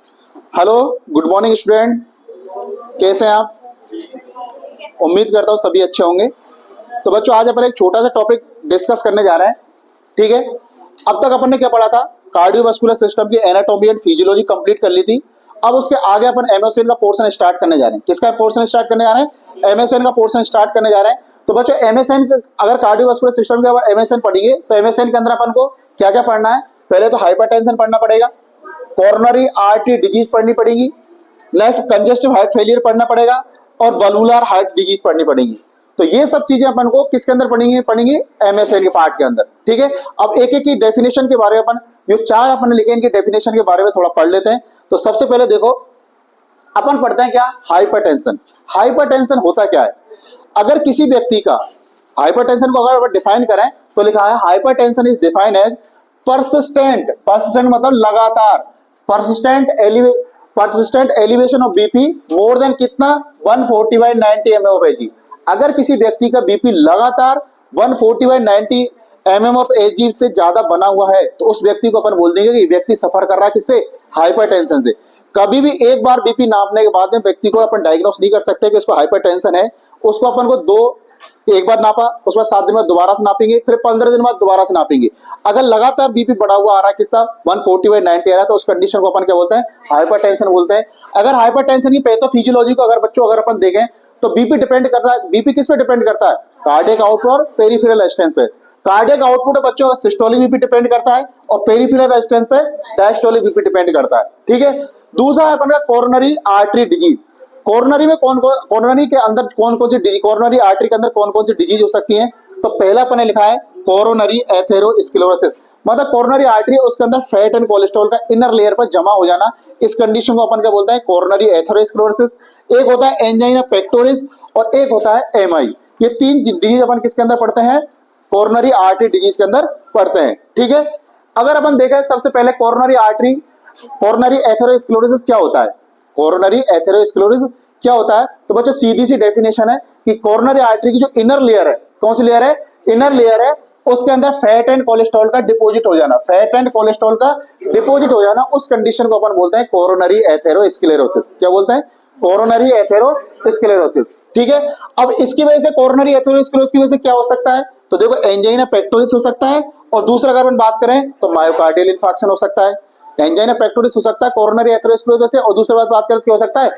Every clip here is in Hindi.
Hello, good morning student. कैसे हैं आप? उम्मीद करता हूँ सभी अच्छे होंगे। तो बच्चों, आज अपन एक छोटा सा टॉपिक डिस्कस करने जा रहे हैं। ठीक है, अब तक अपन ने क्या पढ़ा था? कार्डियोवास्कुलर सिस्टम की एनाटॉमी एंड फिजियोलॉजी कंप्लीट कर ली थी। अब उसके आगे अपन एमएसएन का पोर्शन स्टार्ट करने जा रहे हैं। किसका पोर्शन स्टार्ट करने जा रहे हैं? एमएसएन का पोर्शन स्टार्ट करने जा रहे हैं। तो बच्चों, एमएसएन अगर कार्डियोवास्कुलर सिस्टम के एमएसएन पढ़ेंगे तो एमएसएन के अंदर अपन को क्या क्या पढ़ना है? पहले तो हाइपरटेंशन पढ़ना पड़ेगा, कोरोनरी आर्टरी डिजीज पढ़नी पड़ेगी, नेक्स्ट कंजेस्टिव हार्ट फेलियर पढ़ना पड़ेगा और बल्वुलर हार्ट डिजीज पढ़नी पड़ेगी। तो ये सब चीजें अपन को किसके अंदर पढ़ेंगे एमएसएन के पार्ट के अंदर। ठीक है, अब एक एक की डेफिनेशन के बारे में अपन जो चार अपन लिखे इनके डेफिनेशन के बारे में थोड़ा पढ़ लेते हैं। तो सबसे पहले देखो, अपन पढ़ते हैं क्या? हाइपरटेंशन। हाइपरटेंशन होता क्या है? अगर किसी व्यक्ति का हाइपरटेंशन को अगर डिफाइन करें तो लिखा है hypertension is defined as persistent, persistent मतलब लगातार, persistent elevation of BP more than कितना? 140/90 mm ऑफ एजी। अगर किसी व्यक्ति का बीपी लगातार 140/90 mm ऑफ एजी से ज्यादा बना हुआ है तो उस व्यक्ति को अपन बोल देंगे कि व्यक्ति सफर कर रहा है किससे? हाइपरटेंशन से। कभी भी एक बार बीपी नापने के बाद में व्यक्ति को अपन डायग्नोस नहीं कर सकते कि उसको हाइपरटेंशन है। उसको अपन को एक बार नापा, उसके बाद 7 दिन बाद दोबारा से नापेंगे, फिर 15 दिन बाद दोबारा से नापेंगे। अगर लगातार बीपी बढ़ा हुआ आ रहा है किसका? 140/90 आ रहा है तो उस कंडीशन को अपन क्या बोलते हैं? हाइपरटेंशन बोलते हैं। अगर हाइपरटेंशन की पैथोफिजियोलॉजी को अगर बच्चों अगर अपन देखें तो बीपी डिपेंड करता है। बीपी किस पे डिपेंड करता है? कार्डियक आउटपुट और पेरिफेरल रेजिस्टेंस पे। कार्डियक आउटपुट बच्चों का सिस्टोलिक बीपी डिपेंड करता है और पेरिफेरल रेजिस्टेंस पे डायस्टोलिक बीपी डिपेंड करता है। ठीक है, दूसरा है अपन का कोरोनरी आर्टरी डिजीज। कोरोनरी में कोरोनरी के अंदर कौन कौन सी डिजीज, कोरोनरी आर्टरी के अंदर कौन कौन सी डिजीज हो सकती है? तो पहला अपन ने लिखा है कोरोनरी एथेरोस्क्लेरोसिस, मतलब कोरोनरी आर्टरी उसके अंदर फैट एंड कोलेस्ट्रॉल का इनर लेयर पर जमा हो जाना। इस कंडीशन को अपन क्या बोलते हैं? Coronary atherosclerosis. एक होता है एंजाइना पेक्टोरिस और एक होता है एमआई। ये तीन डिजीज अपन किसके अंदर पढ़ते हैं? कोरोनरी आर्टरी डिजीज के अंदर पढ़ते हैं। ठीक है, अगर अपन देखें सबसे पहले कोरोनरी एथेरोस्क्लेरोसिस क्या होता है? कोरोनरी एथेरोस्क्लेरोसिस क्या होता है? तो बच्चों सीधी सी डेफिनेशन है कि कोरोनरी आर्टरी की जो इनर लेयर है, कौन सी लेयर है? इनर लेयर है, उसके अंदर फैट एंड कोलेस्ट्रॉल का डिपॉजिट हो जाना, फैट एंड कोलेस्ट्रॉल का डिपॉजिट हो जाना, उस कंडीशन को अपन बोलते हैं कोरोनरी एथेरोस्क्लेरोसिस। क्या बोलते हैं? Coronary atherosclerosis. ठीक है, अब इसकी वजह से कोरोनरी एथेरोस्क्लेरोसिस की वजह से क्या हो सकता है? तो देखो, एंजाइना पेक्टोरिस हो सकता है और दूसरा अगर अपन बात करें तो मायोकार्डियल इंफार्क्शन हो सकता है। एंजाइना पेक्टोरिस हो सकता है कोरोनरी एथेरोस्क्लेरोसिस से, और दूसरी बात करें तो क्या हो सकता है?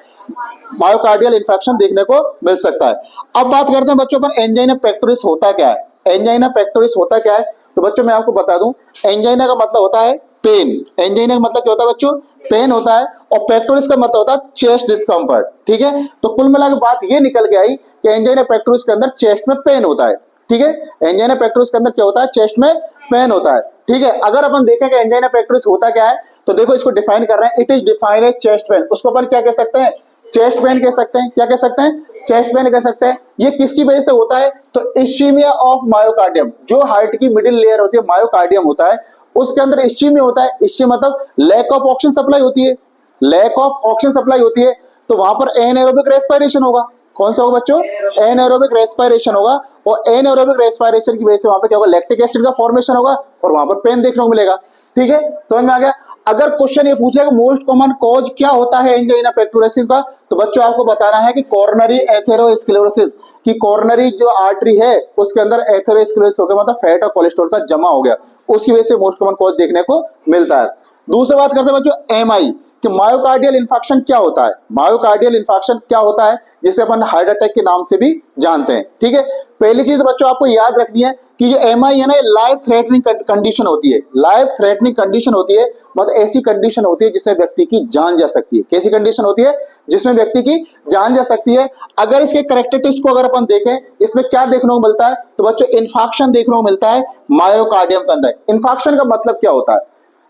मायोकार्डियल इंफेक्शन देखने को मिल सकता है। अब बात करते हैं बच्चों पर एंजाइना पेक्टोरिस होता क्या है? एंजाइना पेक्टोरिस होता क्या है? तो बच्चों मैं आपको बता दूं, एंजाइना का मतलब होता है पेन। एंजाइना का मतलब क्या होता है बच्चों? पेन होता है। और पेक्टोरिस का मतलब होता है चेस्ट डिस्कम्फर्ट। ठीक है, तो कुल मिला के बात ये निकल के आई कि एंजाइना पेक्टोरिस के अंदर चेस्ट में पेन होता है। ठीक है, एंजाइना पेक्टोरिस के अंदर क्या होता है? चेस्ट में पेन होता है। ठीक है, अगर अपन देखें कि एंजाइना पेक्टोरिस होता क्या है तो देखो इसको डिफाइन कर रहे हैं, it is defined as chest pain. उसको अपन क्या कह सकते हैं? चेस्ट पेन कह सकते हैं। क्या कह सकते हैं? चेस्ट पेन कह सकते हैं। ये किसकी वजह से होता है? तो इस्चीमिया ऑफ मायोकार्डियम, जो हार्ट की मिडिल लेयर होती है मायोकार्डियम होता है, उसके अंदर इस्चीमिया होता है। इस्चीमिया मतलब लैक ऑफ ऑक्सीजन सप्लाई होती है, लैक ऑफ ऑक्सीजन सप्लाई होती है, तो वहां पर एनाएरोबिक रेस्पिरेशन होगा। कौन सा होगा बच्चों? एनाएरोबिक रेस्पिरेशन होगा, और एनाएरोबिक रेस्पिरेशन की वजह से वहां पे क्या होगा? लैक्टिक एसिड का फॉर्मेशन होगा और वहां पर पेन देखने को मिलेगा। ठीक है, समझ में आ गया? अगर क्वेश्चन ये पूछेगा मोस्ट कॉमन कॉज क्या होता है एंजाइना पेक्टोरिस का, तो बच्चों आपको बताना है कि कोरोनरी एथेरोस्क्लेरोसिस, की कोरोनरी जो आर्टरी है उसके अंदर एथेरोस्क्लेरोसिस हो गया, मतलब फैट और कोलेस्ट्रॉल का जमा हो गया, उसकी वजह से मोस्ट कॉमन कॉज देखने को मिलता है। दूसरी बात करते हैं बच्चों एमआई, कि मायोकार्डियल इंफार्क्शन क्या होता है? मायोकार्डियल इंफार्क्शन क्या होता है जिसे अपन हार्ट अटैक के नाम से भी जानते हैं। ठीक है, पहली चीज बच्चों आपको याद रखनी है कि जो एमआई है ना, लाइफ थ्रेटनिंग कंडीशन होती है। लाइफ थ्रेटनिंग कंडीशन होती है, मतलब ऐसी कंडीशन होती है जिसमें व्यक्ति की जान जा सकती है। कैसी कंडीशन होती है? जिसमें व्यक्ति की जान जा सकती है। अगर इसके कैरेक्टरिस्टिक्स को अगर अपन देखें, इसमें क्या देखने को मिलता है? तो बच्चों इंफार्क्शन देखने को मिलता है मायोकार्डियम के अंदर। इंफार्क्शन का मतलब क्या होता है?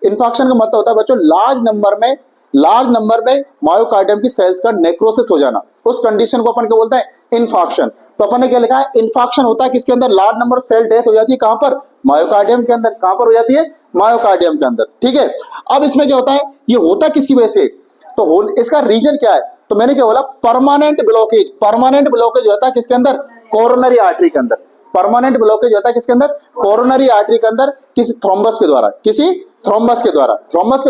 इंफार्क्शन का मतलब होता है बच्चों लार्ज नंबर में मायोकार्डियम की सेल्स का नेक्रोसिस हो जाना, उस कंडीशन को अपन क्या बोलते हैं? इंफार्क्शन। तो अपन ने क्या लिखा है? इंफार्क्शन होता है किसके अंदर? लार्ज नंबर सेल डेथ हो जाती है, कहां पर? मायोकार्डियम के अंदर। कहां पर हो जाती है? मायोकार्डियम के अंदर। ठीक है, अब इसमें क्या होता है? ये होता किसकी वजह से? तो इसका रीजन क्या है? तो मैंने क्या बोला? Permanent blockage. परमानेंट ब्लॉकेज होता है किसके अंदर? कोरोनरी आर्टरी के अंदर। परमानेंट ब्लॉकेज होता है किसके अंदर? कोरोनरी आर्टरी के अंदर, किसी थ्रोम्बस के द्वारा, किसी थ्रोम्बस के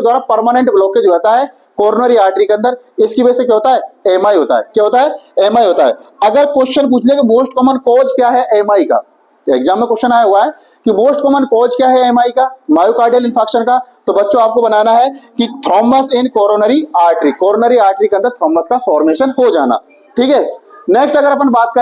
द्वारा परमानेंट ब्लॉकेज होता है कोरोनरी आर्टरी के अंदर, इसकी वजह से क्या होता है, एमआई होता है। क्या होता है, एमआई होता है। अगर क्वेश्चन पूछ ले कि मोस्ट कॉमन कॉज क्या है एमआई का, एग्जाम में क्वेश्चन आया हुआ है कि मोस्ट कॉमन कॉज क्या है एमआई का, मायोकार्डियल इंफार्क्शन का, तो बच्चों आपको बनाना है कि थ्रोम्बस इन कोरोनरी आर्टरी, कोरोनरी आर्टरी के अंदर थ्रोम्बस का फॉर्मेशन हो जाना। ठीक है। नेक्स्ट अगर अपन बात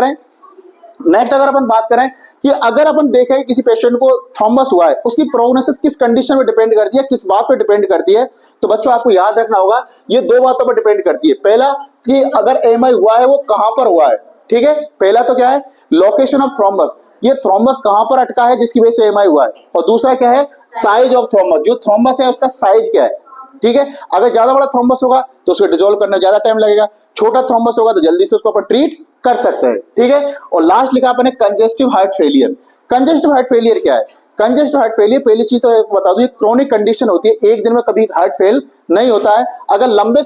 करें कि अगर अपन देखें किसी पेशेंट को थ्रोम्बस हुआ है, उसकी प्रोग्नोसिस किस कंडीशन पे डिपेंड करती है, किस बात पे डिपेंड करती है, तो बच्चों आपको याद रखना होगा ये दो बातों पर डिपेंड करती है। पहला कि अगर एमआई हुआ है वो कहां पर हुआ है। ठीक है, पहला तो क्या है, लोकेशन ऑफ थ्रोम्बस, ये थ्रोम्बस कहां पर अटका है जिसकी वजह से एमआई हुआ है, और दूसरा क्या है, साइज ऑफ थ्रोम्बस, जो थ्रोम्बस है उसका साइज क्या है। ठीक है, अगर ज्यादा बड़ा थ्रोम्बस होगा तो उसको डिसॉल्व करने में ज्यादा टाइम लगेगा, छोटा थ्रोम्बस होगा तो जल्दी से उसको अपन ट्रीट कर सकते हैं। ठीक है, और लास्ट लिखा अपने congestive heart failure. Congestive heart failure क्या है, कंजेस्टिव हार्ट फेलियर पहली चीज तो बता दूं, ये क्रोनिक कंडीशन होती है, एक दिन में कभी हार्ट फेल नहीं होता है। अगर लंबे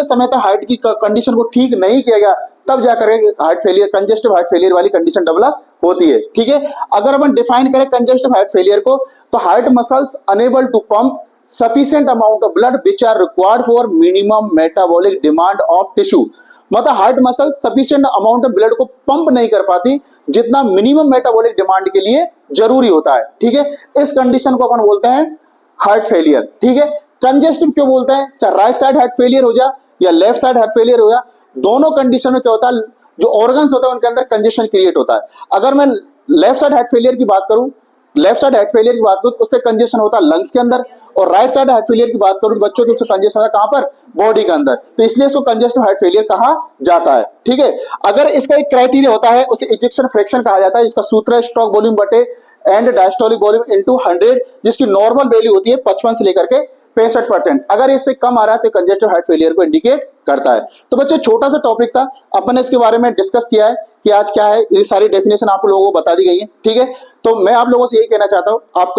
समय तक हार्ट की कंडीशन को ठीक नहीं किया गया तब जाकर heart failure, congestive heart failure वाली कंडीशन डेवलप होती है। ठीक है, अगर अपन डिफाइन करें कंजेस्टिव हार्ट फेलियर को, तो heart muscles unable to pump sufficient amount of blood which are required for minimum metabolic demand of tissue, मतलब heart muscle sufficient amount of blood को पंप नहीं कर पाती जितना मिनिमम मेटाबॉलिक डिमांड के लिए जरूरी होता है। ठीक है, इस कंडीशन को अपन बोलते हैं हार्ट फेलियर। ठीक है, कंजेस्टिव क्यों बोलते हैं, चाहे राइट साइड हार्ट फेलियर हो जा या लेफ्ट साइड हार्ट फेलियर हो जा, दोनों कंडीशन में क्या होता है, जो ऑर्गन्स होता है उनके अंदर कंजेशन क्रिएट होता है। अगर मैं लेफ्ट साइड हार्ट फेलियर की बात करूं, तो उससे कंजेशन होता है लंग्स के अंदर, और राइट साइड हार्ट फेलियर की बात करूं तो बच्चों की उससे कंजेशन होता है कहां पर, बॉडी के अंदर, तो इसलिए इसको कंजेस्टिव हार्ट फेलियर कहा जाता है। ठीक है, अगर इसका एक क्राइटेरिया होता है उसे इजेक्शन फ्रैक्शन कहा जाता है, जिसका सूत्र है स्ट्रोक वॉल्यूम बटे एंड डायस्टोलिक वॉल्यूम इनटू 100, जिसकी नॉर्मल वैल्यू होती है 55 से लेकर के 65%। अगर इससे कम आ रहा है तो कंजेस्टिव हार्ट फेलियर को इंडिकेट करता है। तो बच्चों छोटा सा टॉपिक था, अपन ने इसके बारे में डिस्कस किया है कि आज क्या है, ये सारी डेफिनेशन आप लोगों को बता दी गई है। ठीक है, तो मैं आप लोगों से यही कहना चाहता हूं, आप